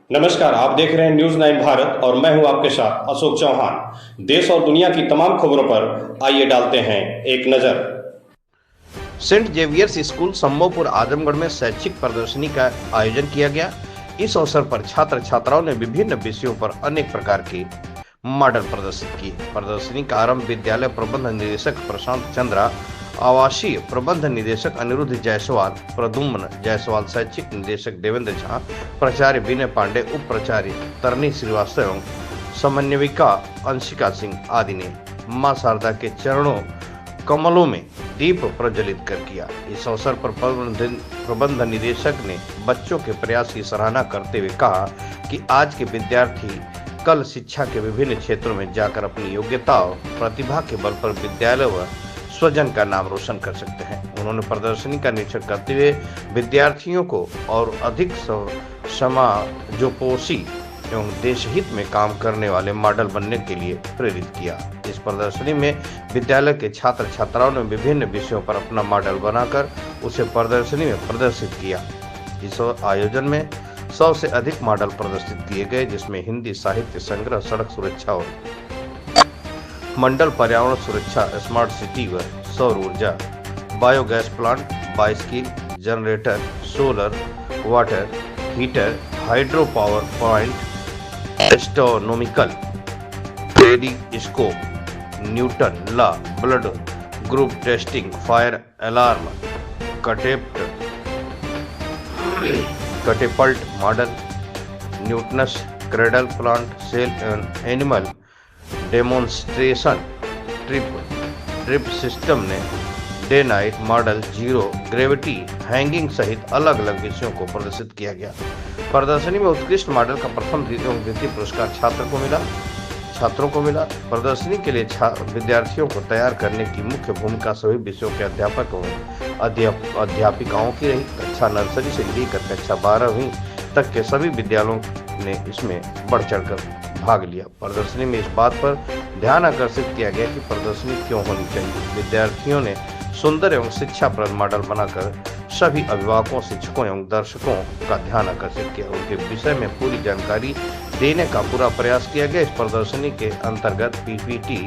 नमस्कार, आप देख रहे हैं न्यूज 9 भारत और मैं हूं आपके साथ अशोक चौहान। देश और दुनिया की तमाम खबरों पर आइए डालते हैं एक नजर। Saint Xavier's school Sammopur Azamgarh में शैक्षिक प्रदर्शनी का आयोजन किया गया। इस अवसर पर छात्र छात्राओं ने विभिन्न विषयों पर अनेक प्रकार के मॉडल प्रदर्शित किए। प्रदर्शनी का आरंभ विद्यालय प्रबंध निदेशक प्रशांत चंद्रा, आवासीय प्रबंध निदेशक अनिरुद्ध जायसवाल, प्रद्युम्न जायसवाल, शैक्षिक निदेशक देवेंद्र झा, प्राचार्य विनय पांडे, उप प्राचार्य तरनी श्रीवास्तव एवं समन्वयिका अंशिका सिंह आदि ने मां शारदा के चरणों कमलों में दीप प्रज्वलित कर किया। इस अवसर पर प्रबंध निदेशक ने बच्चों के प्रयास की सराहना करते हुए कहा कि आज के विद्यार्थी कल शिक्षा के विभिन्न क्षेत्रों में जाकर अपनी योग्यता और प्रतिभा के बल पर विद्यालय व स्वजन का नाम रोशन कर सकते हैं। उन्होंने प्रदर्शनी का निरीक्षण करते हुए विद्यार्थियों को और अधिक समाजोपोषी एवं देश हित में काम करने वाले मॉडल बनने के लिए प्रेरित किया। इस प्रदर्शनी में विद्यालय के छात्र छात्राओं ने विभिन्न विषयों पर अपना मॉडल बनाकर उसे प्रदर्शनी में प्रदर्शित किया। इस आयोजन में 100 से अधिक मॉडल प्रदर्शित किए गए, जिसमें हिंदी साहित्य संग्रह, सड़क सुरक्षा और मंडल, पर्यावरण सुरक्षा, स्मार्ट सिटी व सौर ऊर्जा, biogas plant, bicycle, generator, solar, water heater, hydro power point, astronomical, telescope, Newton law, blood group testing, fire alarm, catapult model, Newton's cradle plant, cell and animal demonstration, drip system ने day night model, zero gravity hanging सहित अलग अलग विषयों को प्रदर्शित किया गया। प्रदर्शनी में उत्कृष्ट मॉडल का प्रथम, द्वितीय पुरस्कार छात्रों को मिला। प्रदर्शनी के लिए विद्यार्थियों को तैयार करने की मुख्य भूमिका सभी विषयों के अध्यापक एवं अध्यापिकाओं की रही। कक्षा नर्सरी से लेकर कक्षा 12वीं तक के सभी विद्यालयों ने इसमें बढ़ चढ़कर भाग लिया। प्रदर्शनी में इस बात पर ध्यान आकर्षित किया गया कि प्रदर्शनी क्यों होनी चाहिए। विद्यार्थियों ने सुंदर एवं शिक्षाप्रद मॉडल बनाकर सभी अभिभावकों, शिक्षकों एवं दर्शकों का ध्यान आकर्षित किया। उनके विषय में पूरी जानकारी देने का पूरा प्रयास किया गया। इस प्रदर्शनी के अंतर्गत PPT,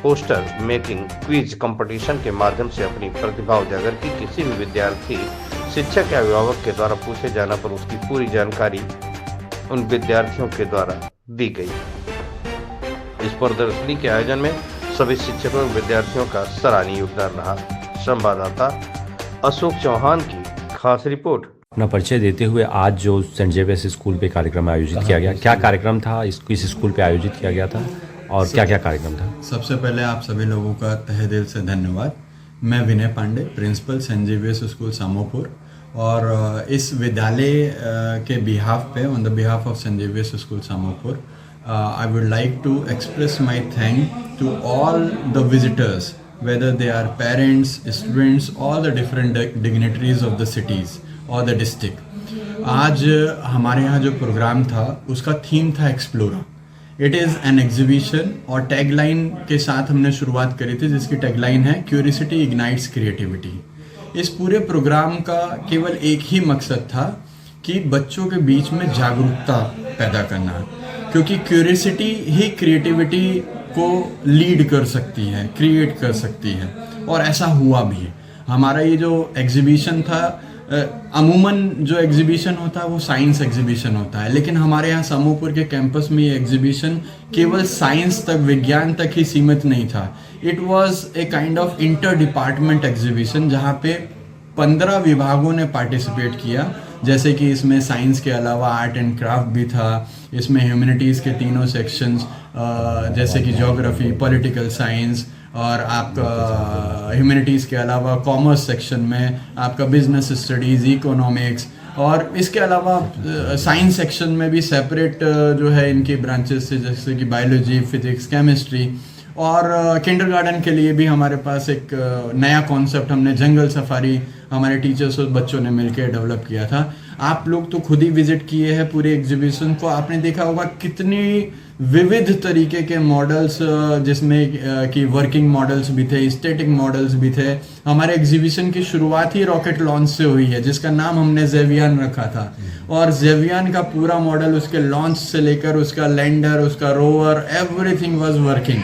poster making, quiz competition के माध्यम से अपनी प्रतिभा उजागर की। किसी भी विद्यार्थी, शिक्षक या अभिभावक के द्वारा पूछे जाने पर उसकी पूरी जानकारी उन विद्यार्थियों के द्वारा दी गई। इस प्रदर्शनी के आयोजन में सभी शिक्षकों और विद्यार्थियों का सराहनीय योगदान रहा। संवाददाता अशोक चौहान की खास रिपोर्ट। अपना परिचय देते हुए आज जो सेंट जेवियर्स स्कूल पे कार्यक्रम आयोजित किया गया, क्या कार्यक्रम था, किस स्कूल पे आयोजित किया गया था और क्या क्या कार्यक्रम था? सबसे पहले आप सभी लोगों का तहे दिल से धन्यवाद। मैं Vinay Pandey, principal saint Xavier's school Samopur, और इस विद्यालय के बिहाफ पे, on the behalf of saint Xavier's school Samopur, I would like to express my thank to all the visitors, whether they are parents, students, all the different dignitaries of the cities or the district. आज हमारे यहाँ जो programme था उसका theme था explorer. It is an exhibition और tagline के साथ हमने शुरुआत करी थी, जिसकी टैगलाइन है क्यूरियोसिटी इग्नाइट्स क्रिएटिविटी। इस पूरे प्रोग्राम का केवल एक ही मकसद था कि बच्चों के बीच में जागरूकता पैदा करना, क्योंकि क्यूरियोसिटी ही क्रिएटिविटी को लीड कर सकती है, क्रिएट कर सकती है, और ऐसा हुआ भी। हमारा ये जो एग्जीबिशन था, अमूमन जो एग्जीबिशन होता है वो साइंस एग्जीबिशन होता है, लेकिन हमारे यहाँ समूहपुर के कैंपस में ये एग्जीबिशन केवल साइंस तक, विज्ञान तक ही सीमित नहीं था। It was a kind of inter department exhibition, जहाँ पे 15 विभागों ने पार्टिसिपेट किया। जैसे कि इसमें साइंस के अलावा आर्ट एंड क्राफ्ट भी था, इसमें ह्यूमैनिटीज़ के तीनों सेक्शंस, जैसे कि ज्योग्राफी, पॉलिटिकल साइंस, और आपका ह्यूमैनिटीज़ के अलावा कॉमर्स सेक्शन में आपका बिजनेस स्टडीज़, इकोनॉमिक्स, और इसके अलावा साइंस सेक्शन में भी सेपरेट जो है इनकी ब्रांचेस से, जैसे कि बायोलॉजी, फिजिक्स, केमिस्ट्री, और किंडरगार्टन के लिए भी हमारे पास एक नया कॉन्सेप्ट हमने जंगल सफारी हमारे टीचर्स और बच्चों ने मिलकर डेवलप किया था। आप लोग तो खुद ही विजिट किए हैं पूरे एग्जीबिशन को, आपने देखा होगा कितनी विविध तरीके के मॉडल्स, जिसमें कि वर्किंग मॉडल्स भी थे, स्टैटिक मॉडल्स भी थे। हमारे एग्जीबिशन की शुरुआत ही रॉकेट लॉन्च से हुई है, जिसका नाम हमने जेवियान रखा था, और जेवियान का पूरा मॉडल, उसके लॉन्च से लेकर उसका लैंडर, उसका रोवर, एवरीथिंग वाज वर्किंग।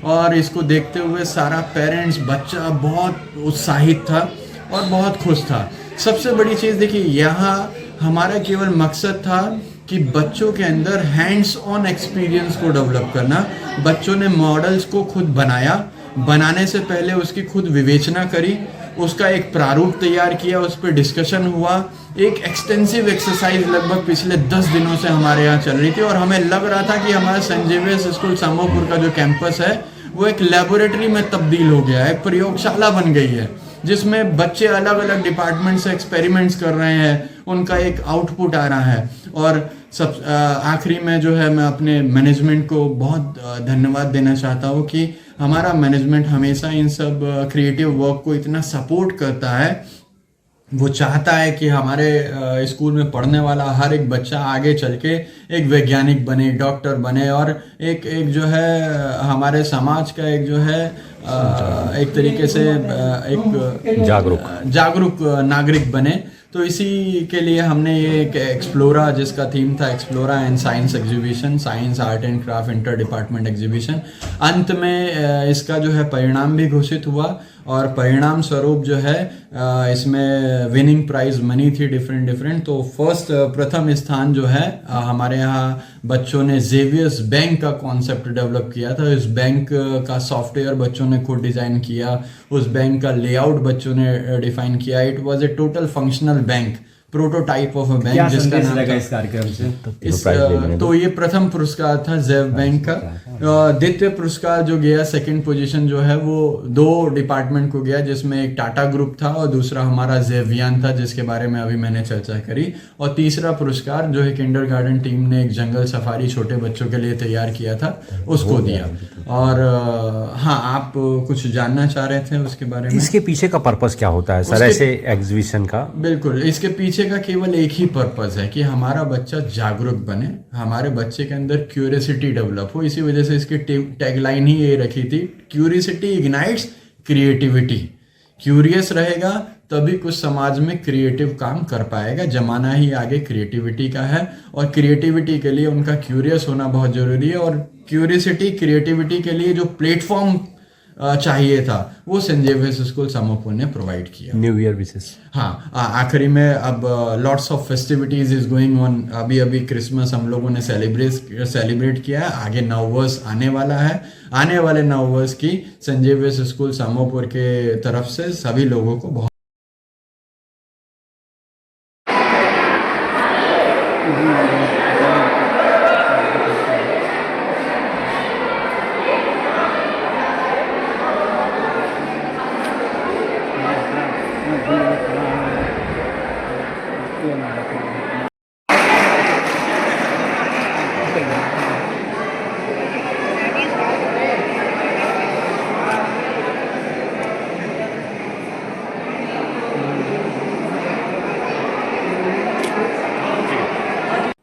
और इसको देखते हुए सारा पेरेंट्स, बच्चा बहुत उत्साहित था और बहुत खुश था। सबसे बड़ी चीज़ देखिए, यहाँ हमारा केवल मकसद था कि बच्चों के अंदर हैंड्स ऑन एक्सपीरियंस को डेवलप करना। बच्चों ने मॉडल्स को खुद बनाया, बनाने से पहले उसकी खुद विवेचना करी, उसका एक प्रारूप तैयार किया, उस पर डिस्कशन हुआ। एक एक्सटेंसिव एक्सरसाइज लगभग पिछले 10 दिनों से हमारे यहाँ चल रही थी, और हमें लग रहा था कि हमारा सेंट जेवियर्स स्कूल सामोपुर का जो कैंपस है वो एक लेबोरेटरी में तब्दील हो गया है, एक प्रयोगशाला बन गई है, जिसमें बच्चे अलग अलग डिपार्टमेंट से एक्सपेरिमेंट्स कर रहे हैं, उनका एक आउटपुट आ रहा है। और सब आखिरी में जो है, मैं अपने मैनेजमेंट को बहुत धन्यवाद देना चाहता हूँ कि हमारा मैनेजमेंट हमेशा इन सब क्रिएटिव वर्क को इतना सपोर्ट करता है। वो चाहता है कि हमारे स्कूल में पढ़ने वाला हर एक बच्चा आगे चल के एक वैज्ञानिक बने, डॉक्टर बने, और एक जो है हमारे समाज का एक जो है एक तरीके से एक जागरूक नागरिक बने। तो इसी के लिए हमने ये एक एक्सप्लोरा, जिसका थीम था explorer and science exhibition, science art and craft inter department exhibition, अंत में इसका जो है परिणाम भी घोषित हुआ, और परिणाम स्वरूप जो है इसमें विनिंग प्राइज मनी थी डिफरेंट। तो प्रथम स्थान जो है हमारे यहाँ बच्चों ने जेवियर्स बैंक का कॉन्सेप्ट डेवलप किया था। इस बैंक का सॉफ्टवेयर बच्चों ने खुद डिज़ाइन किया, उस बैंक का लेआउट बच्चों ने डिफाइन किया। It was a total functional bank, prototype of a bank, जिसका नाम था इस कार्यक्रम से। तो ये प्रथम पुरस्कार था जेव बैंक का। द्वितीय पुरस्कार जो गया, सेकंड पोजीशन जो है वो 2 डिपार्टमेंट को गया, जिसमें एक टाटा ग्रुप था और दूसरा हमारा जेवियान था, जिसके बारे में अभी मैंने चर्चा करी। और तीसरा पुरस्कार जो है किंडरगार्टन टीम ने एक जंगल सफारी छोटे बच्चों के लिए तैयार किया था, उसको दिया। और हाँ, आप कुछ जानना चाह रहे थे उसके बारे में? इसके पीछे का पर्पस क्या होता है सर, ऐसे एग्जीबिशन का? बिल्कुल, इसके पीछे का केवल एक ही पर्पस है कि हमारा बच्चा जागरूक बने, हमारे बच्चे के अंदर क्यूरियोसिटी डेवलप हो। इसी वजह से इसकी टैगलाइन ही ये रखी थी, क्यूरियोसिटी इग्नाइट्स क्रिएटिविटी। क्यूरियस रहेगा तभी कुछ समाज में क्रिएटिव काम कर पाएगा। जमाना ही आगे क्रिएटिविटी का है, और क्रिएटिविटी के लिए उनका क्यूरियस होना बहुत जरूरी है। और क्यूरियोसिटी क्रिएटिविटी के लिए जो प्लेटफॉर्म चाहिए था, वो सेंट जेवियर्स स्कूल सामोपुर ने प्रोवाइड किया। न्यू ईयर विशेष। हाँ, आखिरी में अब lots of festivities is going on. अभी क्रिसमस हम लोगों ने सेलिब्रेट किया है, आगे नववर्ष आने वाला है। आने वाले नववर्ष की सेंट जेवियर्स स्कूल सामोपुर के तरफ से सभी लोगों को बहुत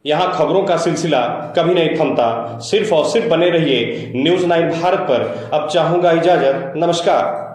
यहाँ खबरों का सिलसिला कभी नहीं थमता। सिर्फ और सिर्फ बने रहिए न्यूज़ 9 भारत पर। अब चाहूंगा इजाजत, नमस्कार।